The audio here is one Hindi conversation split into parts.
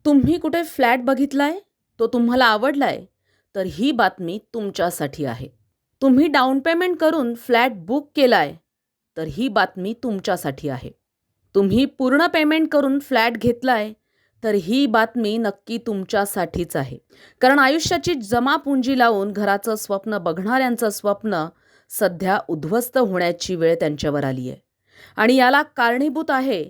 तुम्ही कुठे फ्लॅट बघितलाय, तो तुम्हाला आवडलाय, तर ही बातमी तुमच्यासाठी आहे. तुम्ही डाउन पेमेंट करून फ्लॅट बुक केलाय, तर ही बातमी तुमच्यासाठी आहे. तुम्ही पूर्ण पेमेंट करून फ्लॅट घेतलाय, तर ही बातमी नक्की तुमच्यासाठीच आहे. कारण आयुष्याची जमापुंजी लावून घराचं स्वप्न बघणाऱ्यांचं स्वप्न सध्या उद्ध्वस्त होण्याची वेळ त्यांच्यावर आली आहे. आणि याला कारणीभूत आहे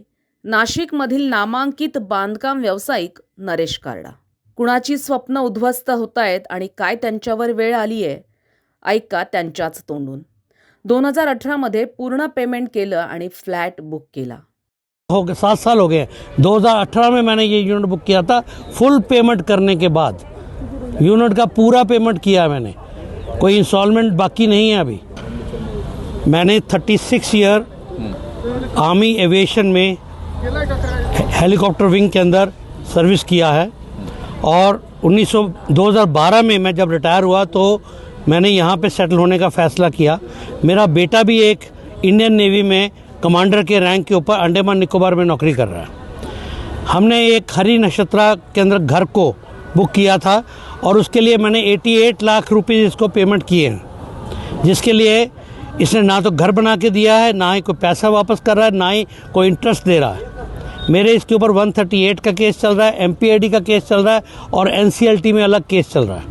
नाशिकमधील नामांकित बांधकाम व्यावसायिक नरेश कारडा. कुणाची स्वप्न उद्ध्वस्त होत आहेत आणि काय त्यांच्यावर वेळ आली आहे, ऐका त्यांच्याच तोंडून. 2018 मध्ये पूर्ण पेमेंट केलं आणि फ्लॅट बुक केला. हो गए 7 साल हो गए। 2018 में मैंने ये यूनिट बुक किया था। फुल पेमेंट करने के बाद यूनिट का पूरा पेमेंट किया मैंने, कोई इंस्टॉलमेंट बाकी नहीं है अभी। मैंने 36 ईयर आर्मी एविएशन में हेलीकॉप्टर विंग के अंदर सर्विस किया है और 2012 में मैं जब रिटायर हुआ तो मैंने यहाँ पे सेटल होने का फ़ैसला किया। मेरा बेटा भी एक इंडियन नेवी में कमांडर के रैंक के ऊपर अंडमान निकोबार में नौकरी कर रहा है। हमने एक हरी नक्षत्रा के अंदर घर को बुक किया था और उसके लिए मैंने 88 लाख रुपये इसको पेमेंट किए हैं, जिसके लिए इसने ना तो घर बना के दिया है, ना ही कोई पैसा वापस कर रहा है, ना ही कोई इंटरेस्ट दे रहा है। मेरे इसके ऊपर 138 का केस चल रहा है, MPAD का केस चल रहा है और NCLT में अलग केस चल रहा है।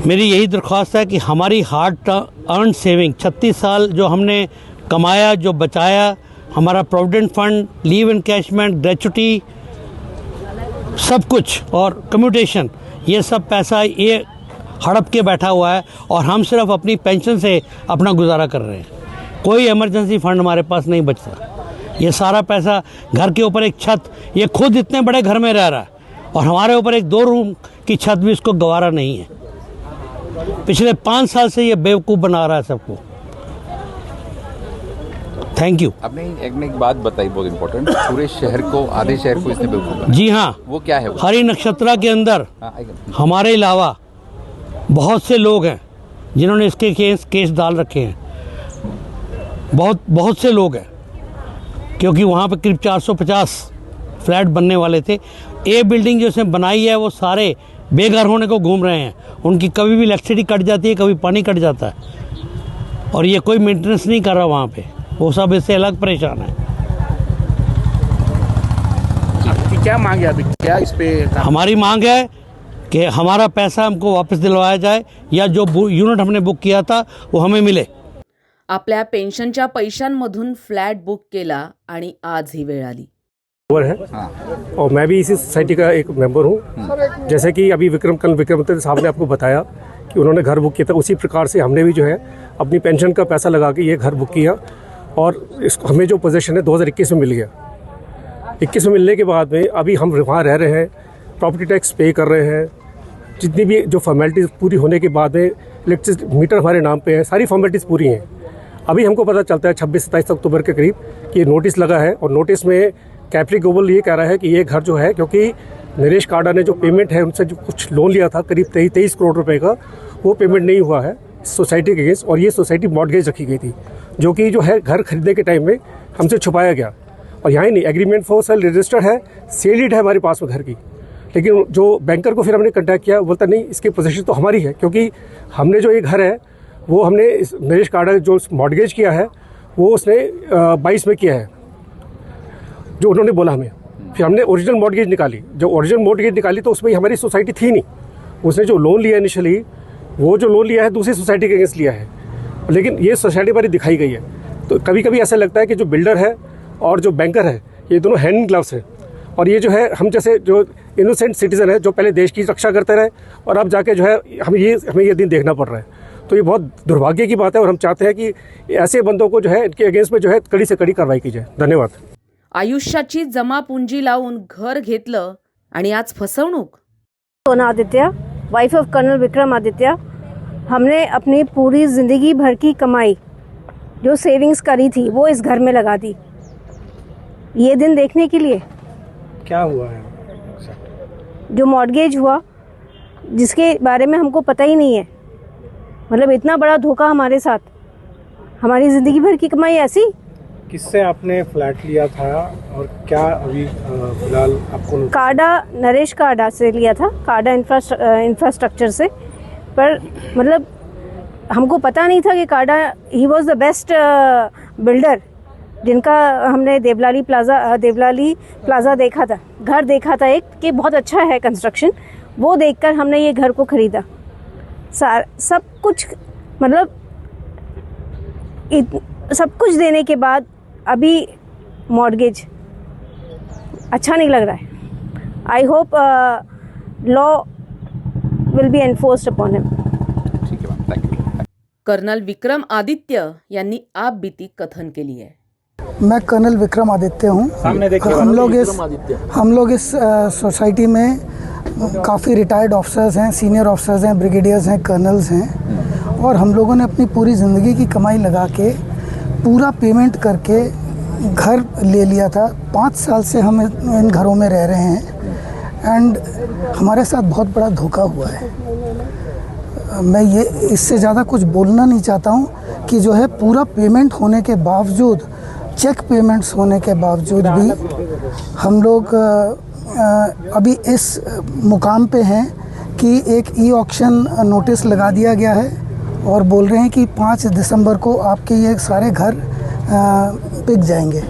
मेरी यही दरख्वास्त है कि हमारी हार्ड अर्न सेविंग 36 साल जो हमने कमाया, जो बचाया, हमारा provident fund, leave encashment, gratuity, सब कुछ और कम्यूटेशन, ये सब पैसा ये हड़प के बैठा हुआ है और हम सिर्फ अपनी पेंशन से अपना गुजारा कर रहे हैं। कोई इमरजेंसी फंड हमारे पास नहीं बचता। ये सारा पैसा घर के ऊपर एक छत, ये खुद इतने बड़े घर में रह रहा है और हमारे ऊपर एक 2 रूम की छत भी इसको गवारा नहीं है। पिछले 5 साल से ये बेवकूफ़ बना रहा है सबको। Thank you. आपने एक बात बताई बहुत इम्पोर्टेंट, पूरे शहर को, आधे शहर को इसने बेवकूफ़ बनाया। जी हाँ, वो क्या है? हरी नक्षत्रा के अंदर हमारे अलावा बहुत से लोग हैं जिन्होंने इसके केस डाल रखे हैं। बहुत से लोग हैं, क्योंकि वहाँ पे करीब 450 फ्लैट बनने वाले थे। ये बिल्डिंग जो इसने बनाई है वो सारे बेघर होने को घूम रहे हैं। उनकी कभी भी इलेक्ट्रिसिटी कट जाती है, कभी पानी कट जाता है और ये कोई मेंटेनेंस नहीं कर रहा वहाँ पे, वो सब इससे अलग परेशान है। आपकी क्या मांग है अभी? क्या इस पे हमारी मांग है कि हमारा पैसा हमको वापस दिलवाया जाए या जो यूनिट हमने बुक किया था वो हमें मिले। आपल्या पेन्शनच्या पैशांमधून फ्लॅट बुक केला आणि आज ही वेळ आली. है और मैं भी इसी सोसाइटी का एक मेंबर हूँ। जैसे कि अभी विक्रम साहब ने आपको बताया कि उन्होंने घर बुक किया था, उसी प्रकार से हमने भी जो है अपनी पेंशन का पैसा लगा के ये घर बुक किया और इसको हमें जो पोजीशन है 2021 में मिल गया। 21 में मिलने के बाद में अभी हम वहाँ रह रहे हैं, प्रॉपर्टी टैक्स पे कर रहे हैं, जितनी भी जो फॉर्मेलिटीज़ पूरी होने के बाद में इलेक्ट्रिसिटी मीटर हमारे नाम पे है, सारी फॉर्मेलिटीज़ पूरी हैं। अभी हमको पता चलता है 26-27 अक्टूबर के करीब कि ये नोटिस लगा है और नोटिस में कैप्री ग्लोबल ये कह रहा है कि ये घर जो है, क्योंकि नरेश कारडा ने जो पेमेंट है उनसे जो कुछ लोन लिया था करीब 23 करोड़ रुपए का, वो पेमेंट नहीं हुआ है सोसाइटी के अगेंस्ट और ये सोसाइटी मॉर्गेज रखी गई थी, जो कि जो है घर खरीदने के टाइम में हमसे छुपाया गया। और यहाँ ही नहीं, एग्रीमेंट फॉर सेल रजिस्टर्ड है, सेलिड है हमारे पास में घर की, लेकिन जो बैंकर को फिर हमने कॉन्टैक्ट किया, बोलता नहीं इसकी पोजीशन तो हमारी है, क्योंकि हमने जो ये घर है वो हमने नरेश कारडा जो मॉर्गेज किया है वो उसने 22 में किया है जो उन्होंने बोला हमें। फिर हमने ओरिजिनल मॉर्गेज निकाली, जो ओरिजिनल मॉर्गेज निकाली तो उसमें हमारी सोसाइटी थी नहीं। उसने जो लोन लिया इनिशियली, वो जो लोन लिया है दूसरी सोसाइटी के अगेंस्ट लिया है, लेकिन ये सोसाइटी हमारी दिखाई गई है। तो कभी कभी ऐसा लगता है कि जो बिल्डर है और जो बैंकर है ये दोनों हैंड इन ग्लव्स है और ये जो है हम जैसे जो इनोसेंट सिटीज़न है जो पहले देश की रक्षा करते रहे और अब जाके जो है हमें ये दिन देखना पड़ रहा है। तो ये बहुत दुर्भाग्य की बात है और हम चाहते हैं कि ऐसे बंदों को जो है इनके अगेंस्ट में जो है कड़ी से कड़ी कार्रवाई की जाए। धन्यवाद। आयुष्याची जमापुंजी लावून घर घेतलं आणि आज फसवणूक. Sona Aditya, wife of colonel Vikram Aditya. हमने अपनी पूरी ज़िंदगी भर की कमाई जो सेविंग्स करी थी वो इस घर में लगा दी, ये दिन देखने के लिए। क्या हुआ है? जो मॉर्गेज हुआ जिसके बारे में हमको पता ही नहीं है, मतलब इतना बड़ा धोखा हमारे साथ। हमारी ज़िंदगी भर की कमाई ऐसी किससे आपने फ्लैट लिया था और क्या अभी फिलहाल आपको काडा, नरेश काडा से लिया था, काडा इंफ्रास्ट्रक्चर से। पर मतलब हमको पता नहीं था कि काडा he was the best builder, जिनका हमने देवलाली प्लाजा देखा था, घर देखा था एक कि बहुत अच्छा है कंस्ट्रक्शन, वो देखकर हमने ये घर को ख़रीदा। सब कुछ मतलब सब कुछ देने के बाद अभी मॉर्गेज अच्छा नहीं लग रहा है। I hope law will be enforced upon him. ठीक है ma'am, thank you. Colonel Vikram Aditya यांनी आपबीती कथन केली आहे। मैं कर्नल विक्रम आदित्य हूँ। हम लोग इस सोसाइटी में काफ़ी रिटायर्ड ऑफिसर्स हैं, सीनियर ऑफिसर्स हैं, ब्रिगेडियर्स हैं, कर्नल्स हैं, और हम लोगों ने अपनी पूरी ज़िंदगी की कमाई लगा के पूरा पेमेंट करके घर ले लिया था। 5 साल से हम इन घरों में रह रहे हैं एंड हमारे साथ बहुत बड़ा धोखा हुआ है। मैं ये इससे ज़्यादा कुछ बोलना नहीं चाहता हूँ कि जो है पूरा पेमेंट होने के बावजूद, चेक पेमेंट्स होने के बावजूद भी हम लोग अभी इस मुकाम पे हैं कि एक ई ऑक्शन नोटिस लगा दिया गया है और बोल रहे हैं कि 5 दिसंबर को आपके ये सारे घर बिक जाएंगे।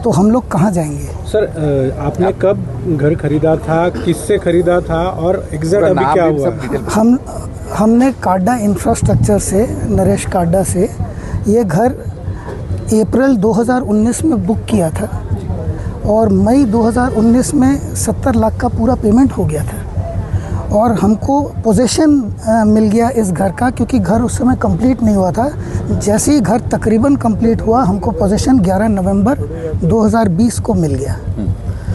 तो हम लोग कहाँ जाएंगे? सर, आपने कब घर खरीदा था, किससे खरीदा था और एग्जैक्ट अभी क्या हुआ? हमने काडा इंफ्रास्ट्रक्चर से, नरेश काडा से ये घर अप्रैल 2019 में बुक किया था और मई 2019 में 70 लाख का पूरा पेमेंट हो गया था और हमको पोजीशन मिल गया इस घर का, क्योंकि घर उस समय कंप्लीट नहीं हुआ था। जैसे ही घर तकरीबन कंप्लीट हुआ, हमको पोजीशन 11 नवंबर 2020 को मिल गया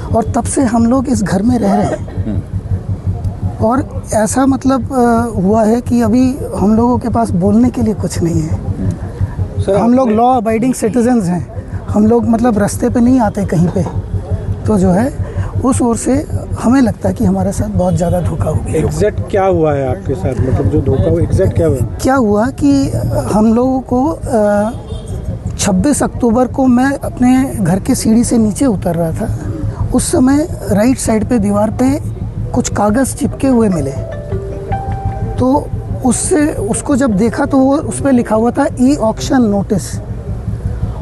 और तब से हम लोग इस घर में रह रहे हैं। और ऐसा मतलब हुआ है कि अभी हम लोगों के पास बोलने के लिए कुछ नहीं है। सर, हम लोग लॉ अबाइडिंग सिटीजन्स हैं, हम लोग मतलब रास्ते पे नहीं आते कहीं पे। तो जो है उस ओर से हमें लगता है कि हमारे साथ बहुत ज़्यादा धोखा हो गया। एग्जैक्ट क्या हुआ है आपके साथ, मतलब जो धोखा हुआ एग्जैक्ट क्या हुआ कि हम लोगों को 26 अक्टूबर को मैं अपने घर के सीढ़ी से नीचे उतर रहा था। उस समय राइट साइड पे दीवार पे कुछ कागज़ चिपके हुए मिले, तो उसको जब देखा तो वो उस पर लिखा हुआ था ई ऑक्शन नोटिस,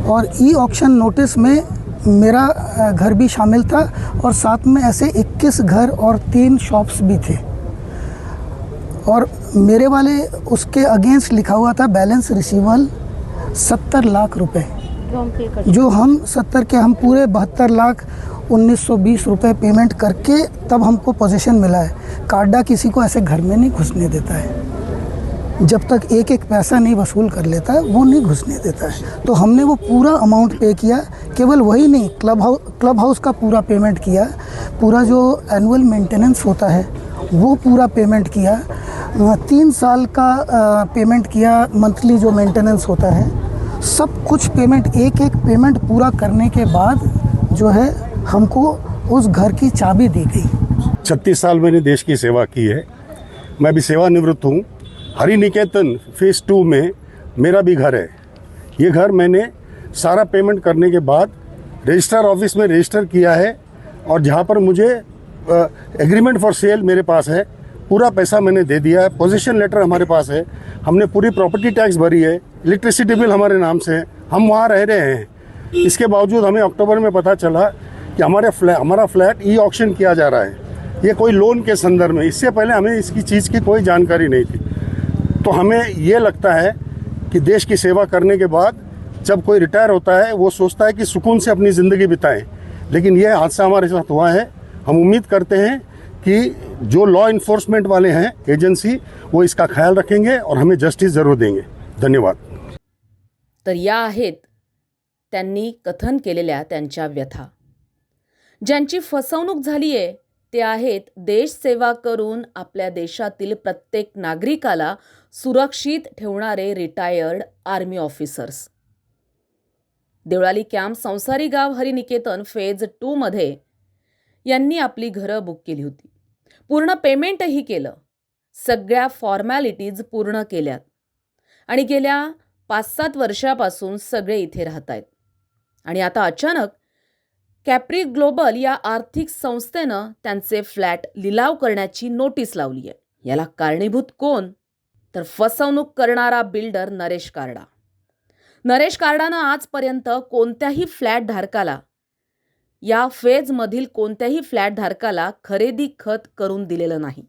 और ई ऑक्शन नोटिस में मेरा घर भी शामिल था और साथ में ऐसे 21 घर और 3 शॉप्स भी थे। और मेरे वाले उसके अगेंस्ट लिखा हुआ था बैलेंस रिसीवल 70 लाख रुपए, जो हम हम पूरे 72 लाख 1920 रुपए पेमेंट करके तब हमको पोजीशन मिला है। काडा किसी को ऐसे घर में नहीं घुसने देता है, जब तक एक एक पैसा नहीं वसूल कर लेता है वो नहीं घुसने देता है। तो हमने वो पूरा अमाउंट पे किया, केवल वही नहीं, क्लब हाउस का पूरा पेमेंट किया, पूरा जो एनुअल मेंटेनेंस होता है वो पूरा पेमेंट किया, 3 साल का पेमेंट किया, मंथली जो मेंटेनेंस होता है, सब कुछ पेमेंट, एक एक पेमेंट पूरा करने के बाद जो है हमको उस घर की चाबी दी गई। 36 साल मैंने देश की सेवा की है। मैं भी सेवानिवृत्त हूँ। हरि निकेतन फेज़ 2 में मेरा भी घर है। ये घर मैंने सारा पेमेंट करने के बाद रजिस्ट्रार ऑफिस में रजिस्टर किया है और जहाँ पर मुझे एग्रीमेंट फॉर सेल मेरे पास है, पूरा पैसा मैंने दे दिया है। पोजीशन लेटर हमारे पास है, हमने पूरी प्रॉपर्टी टैक्स भरी है, इलेक्ट्रिसिटी बिल हमारे नाम से है, हम वहाँ रह रहे हैं। इसके बावजूद हमें अक्टूबर में पता चला कि हमारा फ्लैट ई ऑक्शन किया जा रहा है, ये कोई लोन के संदर्भ में। इससे पहले हमें इसकी चीज़ की कोई जानकारी नहीं थी। तो हमें ये लगता है कि देश की सेवा करने के बाद जब कोई रिटायर होता है वो सोचता है कि सुकून से अपनी ज़िंदगी बिताएं, लेकिन ये हादसा हमारे साथ हुआ है। हम उम्मीद करते हैं कि जो लॉ इन्फोर्समेंट वाले हैं एजेंसी, वो इसका ख्याल रखेंगे और हमें जस्टिस ज़रूर देंगे। धन्यवाद। तर या आहेत त्यांनी कथन केलेल्या त्यांच्या व्यथा। ज्यांची फसवणूक झाली आहे ते आहेत देश सेवा करून आपल्या देशातील प्रत्येक नागरिकाला सुरक्षित ठेवणारे retired army officers. Deolali camp Sansari गाव हरिनिकेतन फेज 2 मध्ये यांनी आपली घरं बुक केली होती, पूर्ण पेमेंटही केलं, सगळ्या फॉर्मॅलिटीज पूर्ण केल्यात आणि गेल्या 5-7 वर्षापासून सगळे इथे राहत आहेत। आणि आता अचानक कॅप्री ग्लोबल या आर्थिक संस्थेनं त्यांचे फ्लॅट लिलाव करण्याची नोटीस लावली आहे. याला कारणीभूत कोण? तर फसवणूक करणारा बिल्डर नरेश कार्डा. नरेश कार्डानं आजपर्यंत कोणत्याही फ्लॅट धारकाला, या फेजमधील कोणत्याही फ्लॅट धारकाला खरेदी खत करून दिलेलं नाही.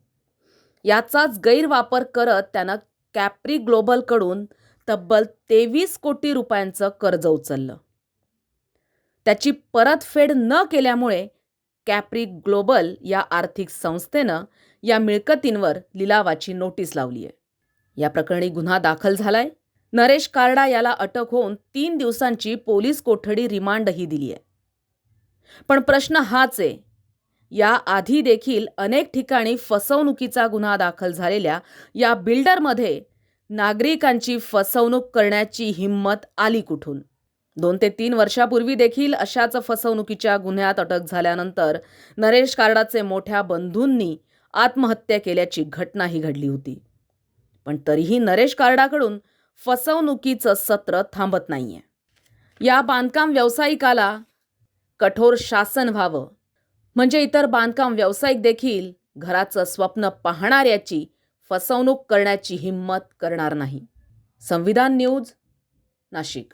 याचाच गैरवापर करत त्यानं कॅप्री ग्लोबलकडून तब्बल 23 कोटी रुपयांचं कर्ज उचललं. त्याची परतफेड न केल्यामुळे कॅप्री ग्लोबल या आर्थिक संस्थेनं या मिळकतींवर लिलावाची नोटीस लावली आहे. या प्रकरणी गुन्हा दाखल झालाय. नरेश कार्डा याला अटक होऊन 3 दिवसांची पोलीस कोठडी रिमांडही दिली आहे. पण प्रश्न हाच आहे, या आधी देखील अनेक ठिकाणी फसवणुकीचा गुन्हा दाखल झालेल्या या बिल्डरमध्ये नागरिकांची फसवणूक करण्याची हिंमत आली कुठून? 2 ते 3 वर्षापूर्वी देखील अशाच फसवणुकीच्या गुन्ह्यात अटक झाल्यानंतर नरेश कार्डाचे मोठ्या बंधूंनी आत्महत्या केल्याची घटनाही घडली होती. पण तरीही नरेश कार्डाकडून फसवणुकीचं सत्र थांबत नाहीये. या बांधकाम व्यावसायिकाला कठोर शासन व्हावं, म्हणजे इतर बांधकाम व्यावसायिक देखील घराचं स्वप्न पाहणाऱ्याची फसवणूक करण्याची हिंमत करणार नाही. संविधान न्यूज, नाशिक.